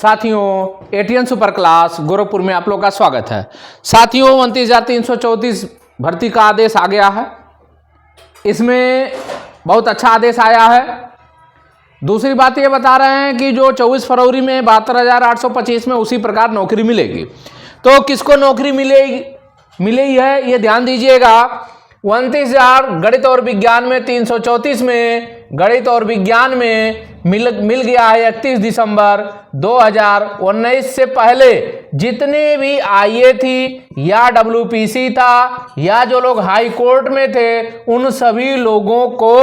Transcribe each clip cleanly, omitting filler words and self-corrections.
साथियों ATN super class Gorakhpur में आप लोग का स्वागत है। साथियों 29,334 भर्ती का आदेश आ गया है। इसमें बहुत अच्छा आदेश आया है। दूसरी बात ये बता रहे हैं कि जो 24 फरवरी में 72,825 में उसी प्रकार नौकरी मिलेगी। तो किसको नौकरी मिली है ये ध्यान दीजिएगा। 29,000 गणित और विज्ञान में, 334 में गणित और विज्ञान में मिल गया है 31 दिसंबर 2019 से पहले जितने भी आईए थी या डब्ल्यूपीसी था या जो लोग हाई कोर्ट में थे उन सभी लोगों को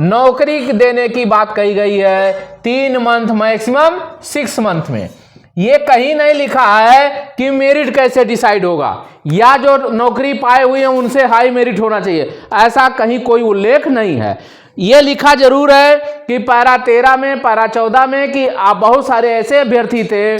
नौकरी देने की बात कही गई है 3 मंथ मैक्सिमम 6 मंथ में। ये कहीं नहीं लिखा है कि मेरिट कैसे डिसाइड होगा या जो नौकरी पाए हुए हैं उनसे हाई मेरिट होना चाहिए, ऐसा कहीं कोई उल्लेख नहीं है। ये लिखा जरूर है कि पैरा 13 में, पैरा 14 में कि आप बहुत सारे ऐसे अभ्यर्थी थे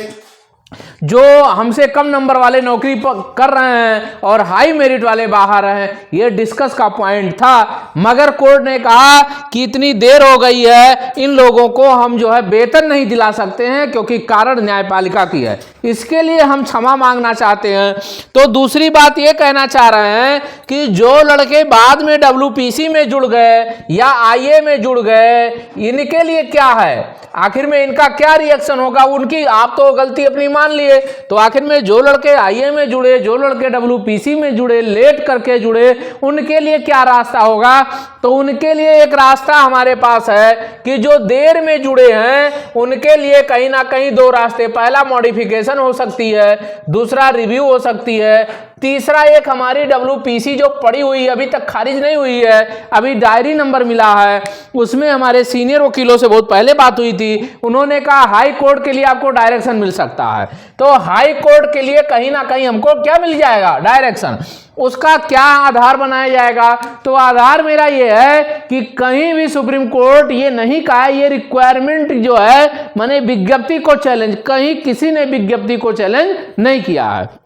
जो हमसे कम नंबर वाले नौकरी कर रहे हैं और हाई मेरिट वाले बाहर हैं। ये डिस्कस का पॉइंट था, मगर कोर्ट ने कहा कि इतनी देर हो गई है, इन लोगों को हम जो है वेतन नहीं दिला सकते हैं क्योंकि कारण न्यायपालिका की है, इसके लिए हम क्षमा मांगना चाहते हैं। तो दूसरी बात ये कहना चाह रहे हैं कि जो लड़के बाद में डब्ल्यूपीसी में जुड़ गए या आईए में जुड़ गए, इनके लिए क्या है, आखिर में इनका क्या रिएक्शन होगा। उनकी आप तो गलती अपनी मान लिए, तो आखिर में जो लड़के आईए में जुड़े, जो लड़के डब्ल्यूपीसी में जुड़े, लेट करके जुड़े, उनके लिए क्या रास्ता होगा। तो उनके लिए एक रास्ता हमारे पास है कि जो देर में जुड़े हैं उनके लिए कहीं ना कहीं 2 रास्ते, पहला मॉडिफिकेशन हो सकती है, दूसरा रिव्यू हो सकती है, तीसरा एक हमारी डब्ल्यूपीसी जो पड़ी हुई अभी तक खारिज नहीं हुई है, अभी डायरी नंबर मिला है, उसमें हमारे सीनियर वकीलों से बहुत पहले बात हुई थी, उन्होंने कहा हाई कोर्ट के लिए आपको डायरेक्शन मिल सकता है। तो हाई कोर्ट के लिए कहीं ना कहीं हमको क्या मिल जाएगा, डायरेक्शन। उसका क्या आधार बनाया जाएगा, तो आधार मेरा ये है कि कहीं भी सुप्रीम कोर्ट ये नहीं कहा, ये रिक्वायरमेंट जो है माने विज्ञप्ति को चैलेंज, कहीं किसी ने विज्ञप्ति को चैलेंज नहीं किया है।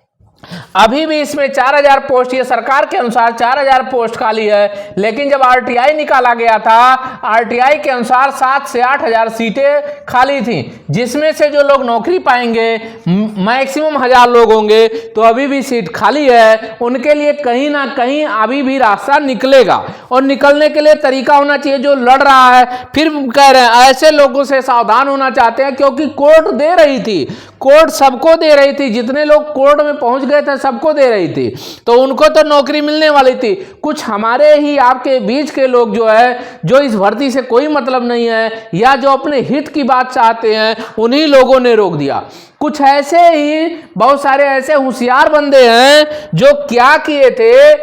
अभी भी इसमें 4,000 पोस्ट, ये सरकार के अनुसार 4,000 पोस्ट खाली है, लेकिन जब आरटीआई निकाला गया था, आरटीआई के अनुसार 7 से 8,000 सीटें खाली थी, जिसमें से जो लोग नौकरी पाएंगे मैक्सिमम 1,000 लोग होंगे। तो अभी भी सीट खाली है, उनके लिए कहीं ना कहीं अभी भी रास्ता निकलेगा और निकलने के लिए तरीका होना चाहिए। जो लड़ रहा है फिर कह रहे हैं ऐसे लोगों से सावधान होना चाहते हैं, क्योंकि कोर्ट दे रही थी, कोर्ट सबको दे रही थी, जितने लोग कोर्ट में पहुंच गए थे सबको दे रही थी, तो उनको तो नौकरी मिलने वाली थी। कुछ हमारे ही आपके बीच के लोग जो है, जो इस भर्ती से कोई मतलब नहीं है या जो अपने हित की बात चाहते हैं, उन्हीं लोगों ने रोक दिया। कुछ ऐसे ही बहुत सारे ऐसे होशियार बंदे हैं जो क्या किए थे,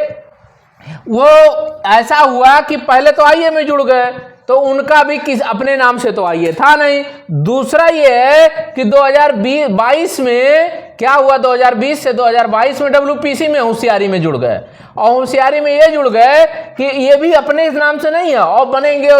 वो ऐसा हुआ कि पहले तो आईए में जुड़ गए, तो उनका भी किस अपने नाम से तो आईए था नहीं। दूसरा ये है कि 2022 में क्या हुआ, 2020 से 2022 में डब्ल्यूपीसी में होशियारी में जुड़ गए, और होशियारी में ये जुड़ गए कि ये भी अपने इस नाम से नहीं है और बनेंगे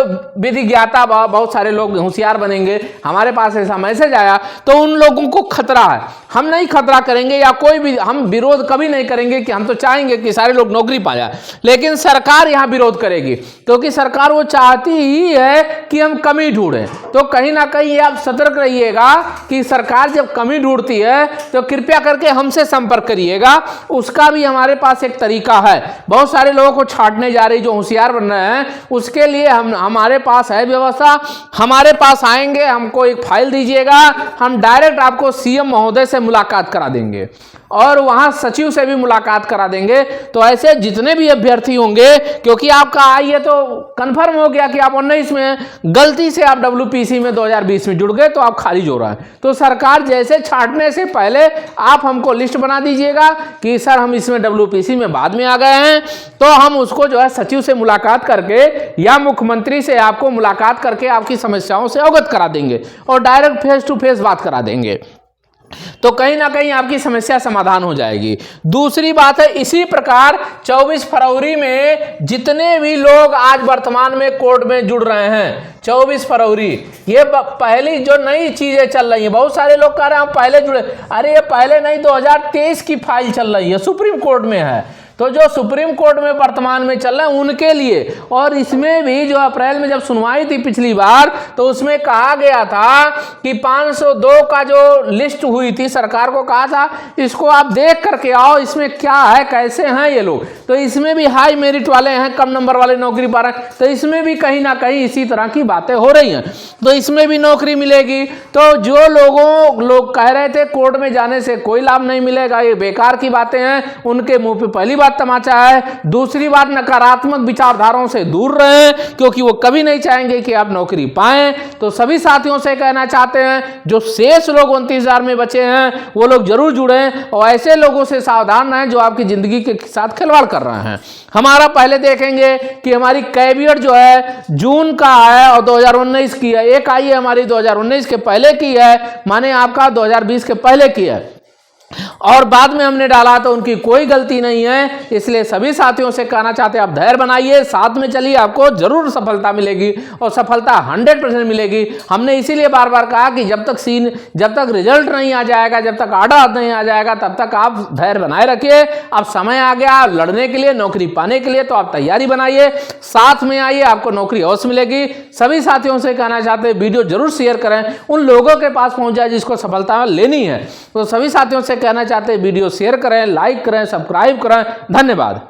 विधि ज्ञाता, बहुत सारे लोग होशियार बनेंगे। हमारे पास ऐसा मैसेज आया, तो उन लोगों को खतरा है। हम नहीं खतरा करेंगे या कोई भी हम विरोध कभी नहीं करेंगे कि हम तो चाहेंगे कि सारे लोग नौकरी पा जाए, लेकिन सरकार यहाँ विरोध करेगी, क्योंकि सरकार वो चाहती ही है कि हम कमी ढूंढें। तो कहीं ना कहीं आप सतर्क रहिएगा कि सरकार जब कमी ढूंढती है तो कृपया करके हमसे संपर्क करिएगा, उसका भी हमारे पास एक तरीका है। बहुत सारे लोगों को छांटने जा रही जो होशियार बन रहे हैं, उसके लिए हमारे पास है व्यवस्था। हमारे पास आएंगे, हमको एक फाइल दीजिएगा, हम डायरेक्ट आपको सीएम महोदय से मुलाकात करा देंगे और वहां सचिव से भी मुलाकात करा देंगे। तो ऐसे जितने भी अभ्यर्थी होंगे, क्योंकि आपका आईए तो कंफर्म हो गया कि आप 19 में गलती से आप डब्ल्यूपीसी में 2020 में जुड़ गए, तो आप खारिज हो रहा है। तो सरकार जैसे छांटने से पहले आप हमको लिस्ट बना दीजिएगा कि सर हम इसमें डब्ल्यूपीसी में बाद में आ गए हैं, तो हम उसको जो है सचिव से मुलाकात करके या मुख्यमंत्री से आपको मुलाकात करके आपकी समस्याओं से अवगत करा देंगे और डायरेक्ट फेस टू फेस बात करा देंगे। तो कहीं ना कहीं आपकी समस्या समाधान हो जाएगी। दूसरी बात है, इसी प्रकार 24 फरवरी में जितने भी लोग आज वर्तमान में कोर्ट में जुड़ रहे हैं, 24 फरवरी ये पहली जो नई चीजें चल रही हैं। बहुत सारे लोग कह रहे हैं हम पहले जुड़े, अरे ये पहले नहीं, 2023 की फाइल चल रही है, सुप्रीम कोर्ट में है। तो जो सुप्रीम कोर्ट में वर्तमान में चल रहे हैं उनके लिए। और इसमें भी जो अप्रैल में जब सुनवाई थी पिछली बार, तो उसमें कहा गया था कि 502 का जो लिस्ट हुई थी, सरकार को कहा था इसको आप देख करके आओ, इसमें क्या है, कैसे हैं ये लोग। तो इसमें भी हाई मेरिट वाले हैं, कम नंबर वाले नौकरी पा रहे हैं, तो इसमें भी कहीं ना कहीं इसी तरह की बातें हो रही हैं। तो इसमें भी नौकरी मिलेगी। तो जो लोग कह रहे थे कोर्ट में जाने से कोई लाभ नहीं मिलेगा, ये बेकार की बातें हैं, उनके मुंह पे पहली बात तमाचा है। दूसरी बात, नकारात्मक विचारधाराओं से दूर रहें, क्योंकि वो कभी नहीं चाहेंगे कि आप नौकरी पाएं। तो सभी साथियों से कहना चाहते हैं, जो शेष लोग 29,000 में बचे हैं वो लोग जरूर जुड़ें और ऐसे लोगों से सावधान रहें जो आपकी जिंदगी के साथ खिलवाड़ कर रहे हैं। हमारा पहले देखेंगे कि हमारी कैबिनेट जो है जून का है और 2019 की है। एक आई है हमारी 2019 के पहले की है, माने आपका 2020 के पहले की है, और बाद में हमने डाला तो उनकी कोई गलती नहीं है। इसलिए सभी साथियों से कहना चाहते हैं, आप धैर्य बनाइए, साथ में चलिए, आपको जरूर सफलता मिलेगी और सफलता 100% मिलेगी। हमने इसीलिए बार बार कहा कि जब तक रिजल्ट नहीं आ जाएगा, जब तक ऑर्डर नहीं आ जाएगा, तब तक आप धैर्य बनाए रखिए। अब समय आ गया लड़ने के लिए, नौकरी पाने के लिए, तो आप तैयारी बनाइए, साथ में आइए, आपको नौकरी अवश्य मिलेगी। सभी साथियों से कहना चाहते हैं वीडियो जरूर शेयर करें, उन लोगों के पास पहुंच जाए जिसको सफलता लेनी है। तो सभी साथियों से कहना चाहते हैं वीडियो शेयर करें, लाइक करें, सब्सक्राइब करें। धन्यवाद।